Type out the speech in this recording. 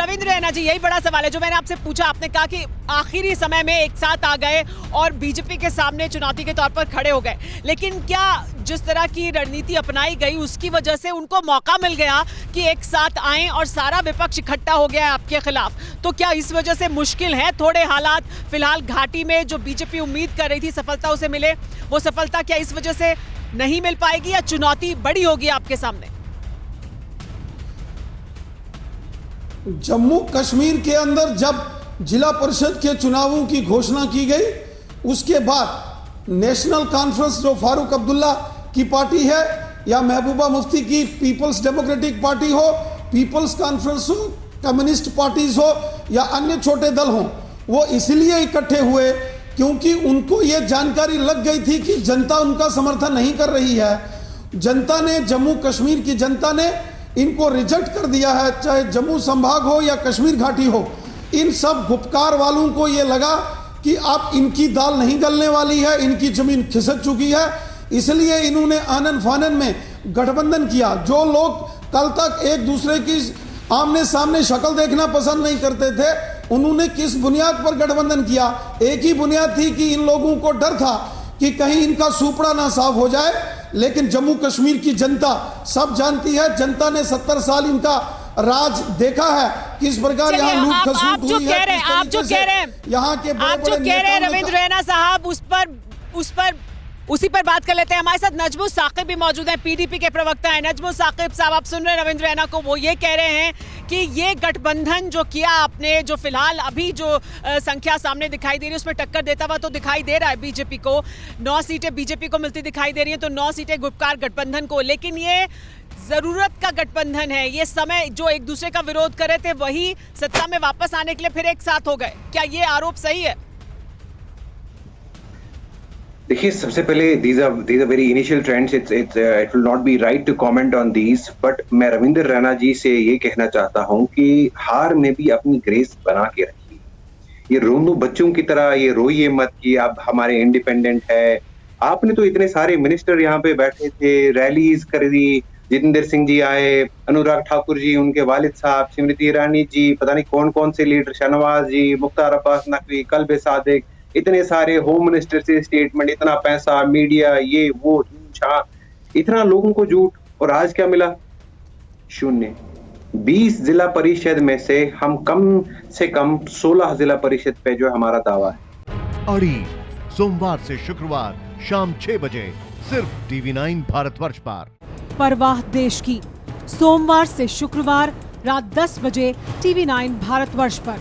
रविंद्र रैना जी, यही बड़ा सवाल है जो मैंने आपसे पूछा। आपने कहा कि आखिरी समय में एक साथ आ गए और बीजेपी के सामने चुनौती के तौर पर खड़े हो गए, लेकिन क्या जिस तरह की रणनीति अपनाई गई उसकी वजह से उनको मौका मिल गया कि एक साथ आएं और सारा विपक्ष इकट्ठा हो गया है आपके खिलाफ, तो क्या इस वजह से मुश्किल है थोड़े हालात फिलहाल घाटी में? जो बीजेपी उम्मीद कर रही थी सफलता उसे मिले, वो सफलता क्या इस वजह से नहीं मिल पाएगी या चुनौती बड़ी होगी आपके सामने? जम्मू कश्मीर के अंदर जब जिला परिषद के चुनावों की घोषणा की गई, उसके बाद नेशनल कॉन्फ्रेंस जो फारूक अब्दुल्ला की पार्टी है या महबूबा मुफ्ती की पीपल्स डेमोक्रेटिक पार्टी हो, पीपल्स कॉन्फ्रेंस हो, कम्युनिस्ट पार्टीज हो या अन्य छोटे दल हो, वो इसलिए इकट्ठे हुए क्योंकि उनको ये जानकारी लग गई थी कि जनता उनका समर्थन नहीं कर रही है। जनता ने, जम्मू कश्मीर की जनता ने इनको रिजेक्ट कर दिया है, चाहे जम्मू संभाग हो या कश्मीर घाटी हो। इन सब गुपकार वालों को ये लगा कि अब इनकी दाल नहीं गलने वाली है, इनकी जमीन खिसक चुकी है, इसलिए इन्होंने आनन फानन में गठबंधन किया। जो लोग कल तक एक दूसरे की आमने सामने शक्ल देखना पसंद नहीं करते थे, उन्होंने किस बुनियाद पर गठबंधन किया? एक ही बुनियाद थी कि इन लोगों को डर था कि कहीं इनका सुपड़ा ना साफ हो जाए। लेकिन जम्मू कश्मीर की जनता सब जानती है, जनता ने 70 साल इनका राज देखा है, किस प्रकार यहाँ लूट खसूट हुई है। आप जो कह रहे हैं यहाँ के रविंद्र रैना साहब, उसी पर बात कर लेते हैं। हमारे साथ नजमुल साकिब भी मौजूद हैं, पीडीपी के प्रवक्ता हैं। नजमुल साकिब साहब, आप सुन रहे हैं रविंद्र रैना को, वो ये कह रहे हैं कि ये गठबंधन जो किया आपने, जो फिलहाल अभी जो संख्या सामने दिखाई दे रही है उसमें टक्कर देता हुआ तो दिखाई दे रहा है बीजेपी को। 9 सीटें बीजेपी को मिलती दिखाई दे रही हैं, तो 9 सीटें गुपकार गठबंधन को, लेकिन ये जरूरत का गठबंधन है। ये समय जो एक दूसरे का विरोध कर रहे थे वही सत्ता में वापस आने के लिए फिर एक साथ हो गए, क्या ये आरोप सही है? देखिए, सबसे पहले these are very initial trends. It will not be right to comment on these. But मैं रविंद्र रैना जी से ये कहना चाहता हूँ कि हार में भी अपनी ग्रेस बना के रखिए। ये रोंदू बच्चों की तरह ये रोइए मत कि आप हमारे इंडिपेंडेंट है। आपने तो इतने सारे मिनिस्टर यहाँ पे बैठे थे, रैलीज कर दी, जितेंद्र सिंह जी आए, अनुराग ठाकुर जी, उनके वालिद साहब, स्मृति ईरानी जी, पता नहीं कौन कौन से लीडर, शहनवाज जी, मुख्तार अब्बास नकवी, कल्बे सादिक, इतने सारे होम मिनिस्टर से स्टेटमेंट, इतना पैसा, मीडिया, ये वो झूठ, इतना लोगों को झूठ, और आज क्या मिला? शून्य। 20 जिला परिषद में से हम कम से कम 16 जिला परिषद पे जो हमारा दावा है। अड़ी सोमवार से शुक्रवार शाम 6 बजे सिर्फ TV9 भारतवर्ष पर। परवाह देश की, सोमवार से शुक्रवार रात 10 बजे TV9 भारतवर्ष पर।